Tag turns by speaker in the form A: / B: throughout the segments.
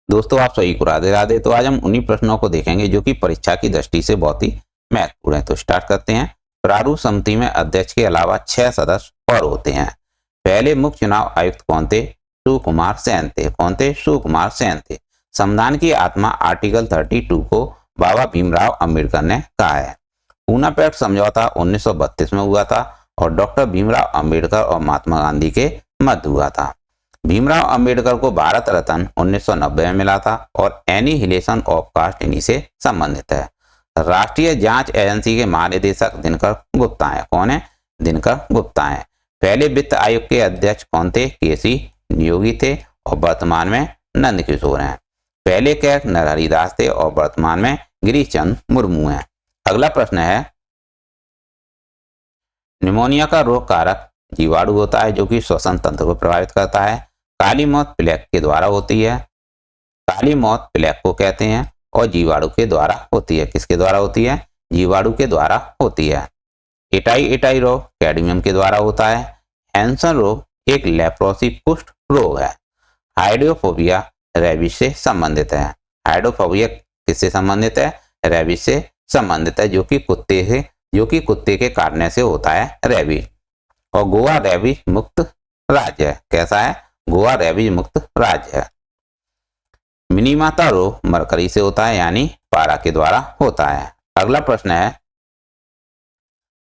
A: दोस्तों आप सभी को राधे राधे। तो आज हम उन्हीं प्रश्नों को देखेंगे जो कि परीक्षा की दृष्टि से बहुत ही महत्वपूर्ण है। तो स्टार्ट करते हैं। प्रारूप समिति में अध्यक्ष के अलावा 6 सदस्य और होते हैं। पहले मुख्य चुनाव आयुक्त कौन थे? सुकुमार सेन थे। कौन थे? सुकुमार सेन थे। संविधान की आत्मा आर्टिकल 32 को बाबा भीमराव अम्बेडकर ने कहा है। पूना पैक्ट समझौता 1932 में हुआ था और डॉक्टर भीमराव अम्बेडकर और महात्मा गांधी के मध्य हुआ था। भीमराव अंबेडकर को भारत रत्न 1990 में मिला था और एनिहिलेशन ऑफ कास्ट इन्हीं से संबंधित है। राष्ट्रीय जांच एजेंसी के महानिदेशक दिनकर गुप्ता हैं। कौन है? दिनकर गुप्ता हैं। पहले वित्त आयोग के अध्यक्ष कौन थे? केसी नियोगी थे और वर्तमान में नंद किशोर हैं। पहले कैग नरहरि दास थे और वर्तमान में गिरीश चंद्र मुर्मू हैं। अगला प्रश्न है, निमोनिया का रोग कारक जीवाणु होता है जो कि श्वसन तंत्र को प्रभावित करता है। काली मौत प्लेग के द्वारा होती है। काली मौत प्लेग को कहते हैं और जीवाणु के द्वारा होती है। किसके द्वारा होती है? जीवाणु के द्वारा होती है। एटाई रोग कैडमियम के द्वारा होता है। हैंसन रोग एक लेप्रोसी कुष्ठ रोग है। हाइड्रोफोबिया रेबीज से संबंधित है। हाइड्रोफोबिया किससे संबंधित है? रेबीज से संबंधित है, जो कि कुत्ते के काटने से होता है रेबीज। और गोवा रेबीज मुक्त राज्य है। कैसा है? गोवा रेबीज मुक्त राज्य है। मिनीमाता रोग मरकरी से होता है, यानी पारा के द्वारा होता है। अगला प्रश्न है,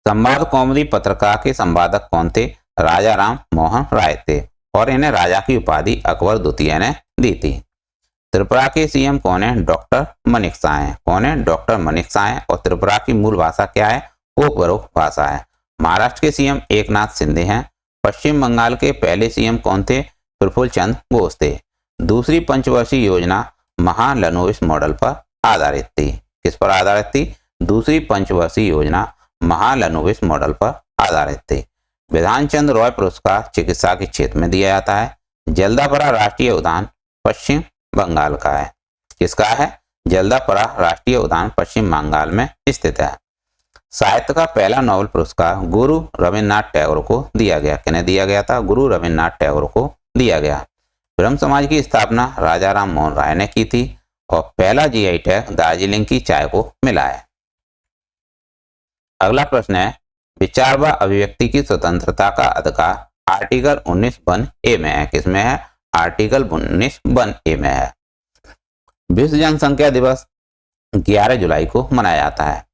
A: संवाद कौमुदी पत्रिका के संपादक कौन थे? राजा राम मोहन राय थे और इन्हें राजा की उपाधि अकबर द्वितीय ने दी थी। त्रिपुरा के सीएम कौन है? डॉक्टर मनिक शाह हैं। कौन है? डॉक्टर मनिक शाह हैं। और त्रिपुरा की मूल भाषा क्या है? कोकबरोक भाषा है। महाराष्ट्र के सीएम एकनाथ शिंदे हैं। पश्चिम बंगाल के पहले सीएम कौन थे? प्रफुल्ल चंद्र घोष थे। दूसरी पंचवर्षीय योजना महालनोबिस मॉडल पर आधारित थी। किस पर आधारित थी? दूसरी पंचवर्षीय योजना महालनोबिस मॉडल पर आधारित थी। विधान चंद्र रॉय पुरस्कार चिकित्सा के क्षेत्र में दिया जाता है। जल्दापरा राष्ट्रीय उद्यान पश्चिम बंगाल का है। किसका है? जल्दापरा राष्ट्रीय उद्यान पश्चिम बंगाल में स्थित है। साहित्य का पहला नोबेल पुरस्कार गुरु रविन्द्रनाथ टैगोर को दिया गया। किन्हें दिया गया था? गुरु रविन्द्रनाथ टैगोर को दिया गया। ब्रह्म समाज की स्थापना राजा राम मोहन राय ने की थी और पहला जीआई टैग दार्जिलिंग की चाय को मिला है। अगला प्रश्न है, विचार व अभिव्यक्ति की स्वतंत्रता का अधिकार आर्टिकल 19(1)(a) में है। किसमें है? आर्टिकल 19(1)(a) में है। विश्व जनसंख्या दिवस 11 जुलाई को मनाया जाता है।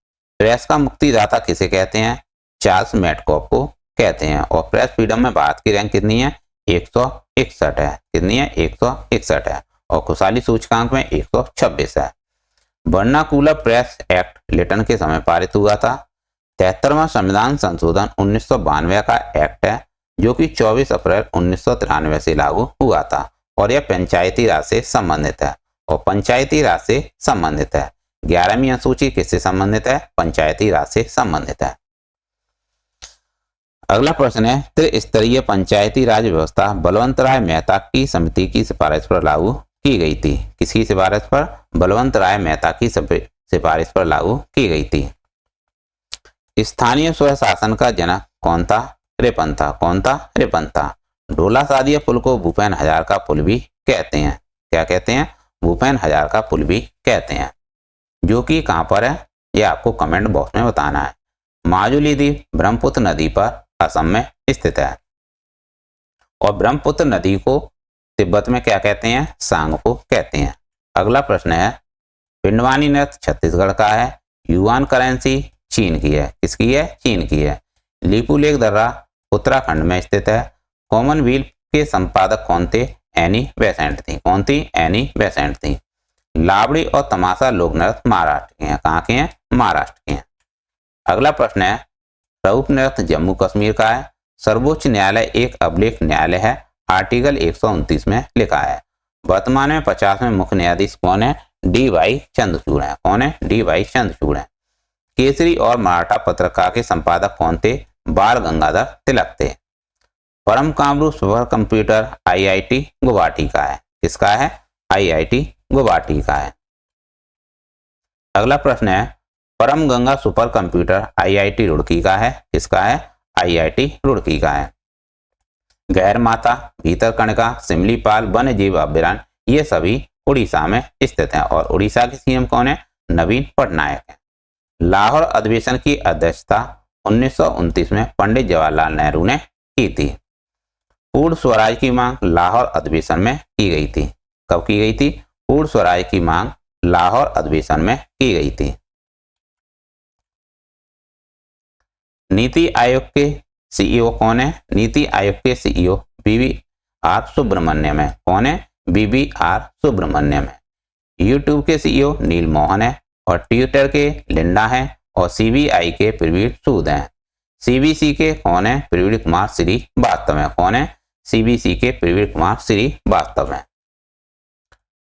A: प्रेस का मुक्तिदाता किसे कहते हैं? चार्ल्स मैडकॉफ को कहते हैं। और प्रेस फ्रीडम में भारत की रैंक कितनी है? 161 है। कितनी है? 161 है। और खुशहाली सूचकांक में 126 है। वर्नाकुलर प्रेस एक्ट लिटन के समय पारित हुआ था। 73वां संविधान संशोधन 1992 का एक्ट है जो कि 24 अप्रैल 1993 से लागू हुआ था और यह पंचायती राज से संबंधित है। और पंचायती राज से संबंधित है। 11वीं अनुसूची किससे संबंधित है? पंचायती राज से संबंधित है। अगला प्रश्न है, त्रिस्तरीय पंचायती राज व्यवस्था बलवंत राय मेहता की समिति की सिफारिश पर लागू की गई थी। किसकी सिफारिश पर? बलवंत राय मेहता की सिफारिश पर लागू की गई थी। स्थानीय स्वशासन का जनक कौन था? रिपन था। कौन था? रिपन था। ढोला सादिया पुल को भूपेन हजारिका पुल भी कहते हैं। क्या कहते हैं? भूपेन हजारिका पुल भी कहते हैं। जो कि कहां पर है यह आपको कमेंट बॉक्स में बताना है। माजुली द्वीप ब्रह्मपुत्र नदी पर असम में स्थित है। और ब्रह्मपुत्र नदी को तिब्बत में क्या कहते हैं? सांगपो कहते हैं। अगला प्रश्न है, पिंडवानी नृत्य छत्तीसगढ़ का है। युआन करेंसी चीन की है। किसकी है? चीन की है। लिपुलेख दर्रा उत्तराखंड में स्थित है। कॉमनवेल्थ के संपादक कौन थे? एनी बेसेंट थी। कौन थी? एनी बेसेंट थी। लावड़ी और तमाशा लोक नृत्य महाराष्ट्र के हैं। कहाँ के हैं? महाराष्ट्र के हैं। अगला प्रश्न है, रऊफ नृत्य जम्मू कश्मीर का है। सर्वोच्च न्यायालय एक अभिलेख न्यायालय है। आर्टिकल 129 में लिखा है। वर्तमान में 50वें मुख्य न्यायाधीश कौन है? डी.वाई. चंद्रचूड़ है। कौन है? डी.वाई. चंद्रचूड़ है। केसरी और मराठा पत्रिका के संपादक कौन थे? बाल गंगाधर तिलक थे। परम Kamrup super computer IIT Guwahati का है। किसका है? आईआईटी गुवाहाटी का है। अगला प्रश्न है, परम Ganga super computer IIT Roorkee का है। किसका है? आईआईटी रुड़की का है। गैर माता, भीतरकणिका, सिमलीपाल, वन्य जीव अभ्यारण्य ये सभी उड़ीसा में स्थित है और उड़ीसा के सीएम कौन है? नवीन पटनायक है। लाहौर अधिवेशन की अध्यक्षता 1929 में पंडित जवाहरलाल नेहरू ने की थी। पूर्ण स्वराज की मांग लाहौर अधिवेशन में की गई थी। कब की गई थी? पूर्ण स्वराज की मांग लाहौर अधिवेशन में की गई थी। नीति आयोग के सीईओ कौन है? नीति आयोग के सीईओ BVR सुब्रमण्यम है। कौन है? BVR सुब्रमण्यम है। यूट्यूब के सीईओ नील मोहन है और ट्विटर के लिंडा है और CBI के प्रवीण सूद हैं। CBC के कौन है? प्रवीण कुमार श्रीवास्तव है। कौन है? CBC के प्रवीण कुमार श्रीवास्तव है।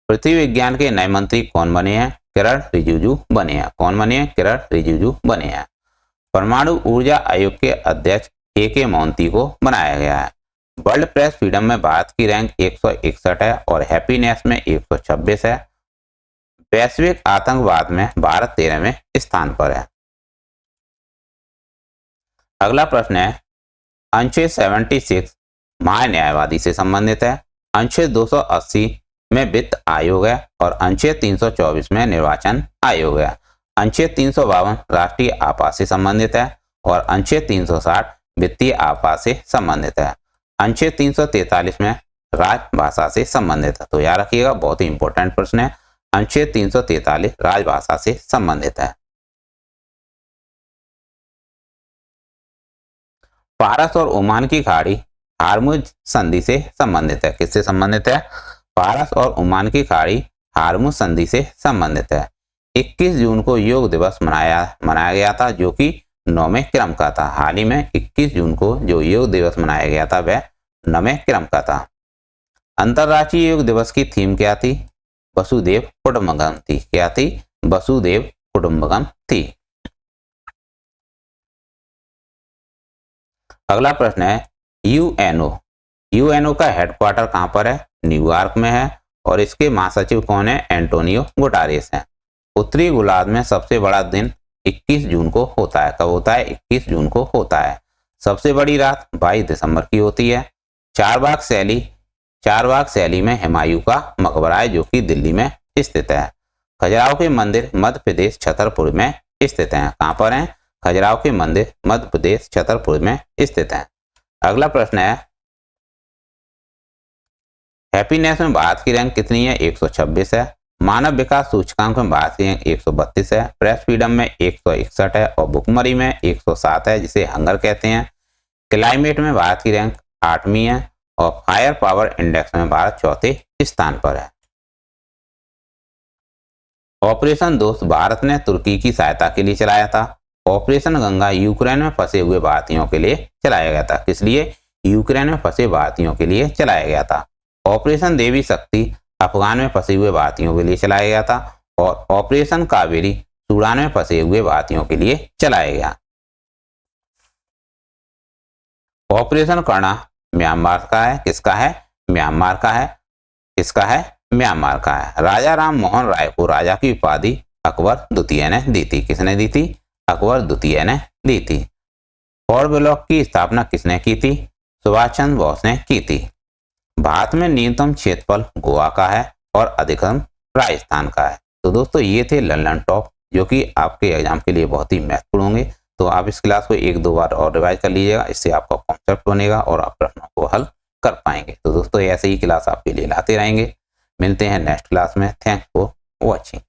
A: पृथ्वी विज्ञान के नए मंत्री कौन बने हैं? किरण रिजिजू बने हैं। कौन बने हैं? किरण रिजिजू बने हैं। परमाणु ऊर्जा आयोग के अध्यक्ष AK मोहंती को बनाया गया है। वर्ल्ड प्रेस फ्रीडम में भारत की रैंक 161 है और हैप्पीनेस में 126 है। वैश्विक आतंकवाद में भारत 13वें स्थान पर है। अगला प्रश्न है अनुच्छेद 76 महान्यायवादी से संबंधित है। अनुच्छेद 280 में वित्त आयोग है और अनुच्छेद 324 में निर्वाचन आयोग है। अनुच्छेद 352 राष्ट्रीय आपात से संबंधित है और अनुच्छेद 360 वित्तीय आपात से संबंधित है। अनुच्छेद 343 में राजभाषा से संबंधित है। तो याद रखिएगा, बहुत ही इंपॉर्टेंट प्रश्न है। अनुच्छेद 343 राजभाषा से संबंधित है। फारस और ओमान की खाड़ी हार्मुज संधि से संबंधित है। किससे संबंधित है? फारस और ओमान की खाड़ी हार्मुज संधि से संबंधित है। 21 जून को योग दिवस मनाया गया था जो कि 9वें क्रम का था। हाल ही में 21 जून को जो योग दिवस मनाया गया था वह 9वें क्रम का था। अंतर्राष्ट्रीय योग दिवस की थीम क्या थी? वसुधैव कुटुंबकम थी। क्या थी? वसुधैव कुटुंबकम थी। अगला प्रश्न है यूएनओ। यूएनओ का हेडक्वार्टर कहां पर है? न्यूयॉर्क में है और इसके महासचिव कौन है? एंटोनियो गुटारेस है। उत्तरी गोलार्ध में सबसे बड़ा दिन 21 जून को होता है। कब होता है? 21 जून को होता है। सबसे बड़ी रात 22 दिसंबर की होती है। चारबाग शैली में हुमायूं का मकबरा है जो कि दिल्ली में स्थित है। खजुराहो के मंदिर मध्य प्रदेश छतरपुर में स्थित हैं। कहां पर हैं? खजुराहो के मंदिर मध्य प्रदेश छतरपुर में स्थित हैं। अगला प्रश्न है हैप्पीनेस में भारत की रैंक कितनी है? 126 है। मानव विकास सूचकांक में भारत की रैंक 132 है। प्रेस फ्रीडम में 161 है और भुखमरी में 107 है जिसे हंगर कहते हैं। क्लाइमेट में भारत की रैंक 8वीं है और फायर पावर इंडेक्स में भारत 4थे स्थान पर है। ऑपरेशन दोस्त भारत ने तुर्की की सहायता के लिए चलाया था। ऑपरेशन गंगा यूक्रेन में फंसे हुए भारतीयों के लिए चलाया गया था। किस लिए? यूक्रेन में फंसे भारतीयों के लिए चलाया गया था। ऑपरेशन देवी शक्ति अफगान में फंसे हुए भारतीयों के लिए चलाया गया था और ऑपरेशन कावेरी सूडान में फंसे हुए भारतीयों के लिए चलाया गया। ऑपरेशन कर्णा म्यांमार का है। किसका है? म्यांमार का है। किसका है? म्यांमार का है। राजा राम मोहन राय को राजा की उपाधि अकबर द्वितीय ने दी थी। किसने दी थी? अकबर द्वितीय ने दी थी। फॉर ब्लॉक की स्थापना किसने की थी? सुभाष चंद्र बोस ने की थी। भारत में न्यूनतम क्षेत्रफल गोवा का है और अधिकतम राजस्थान का है। तो दोस्तों ये थे लर्न टॉप जो कि आपके एग्जाम के लिए बहुत ही महत्वपूर्ण होंगे। तो आप इस क्लास को 1-2 बार और रिवाइज कर लीजिएगा, इससे आपका कॉन्सेप्ट बनेगा और आप प्रश्नों को हल कर पाएंगे। तो दोस्तों ऐसे ही क्लास आपके लिए लाते रहेंगे। मिलते हैं नेक्स्ट क्लास में। Thanks for watching.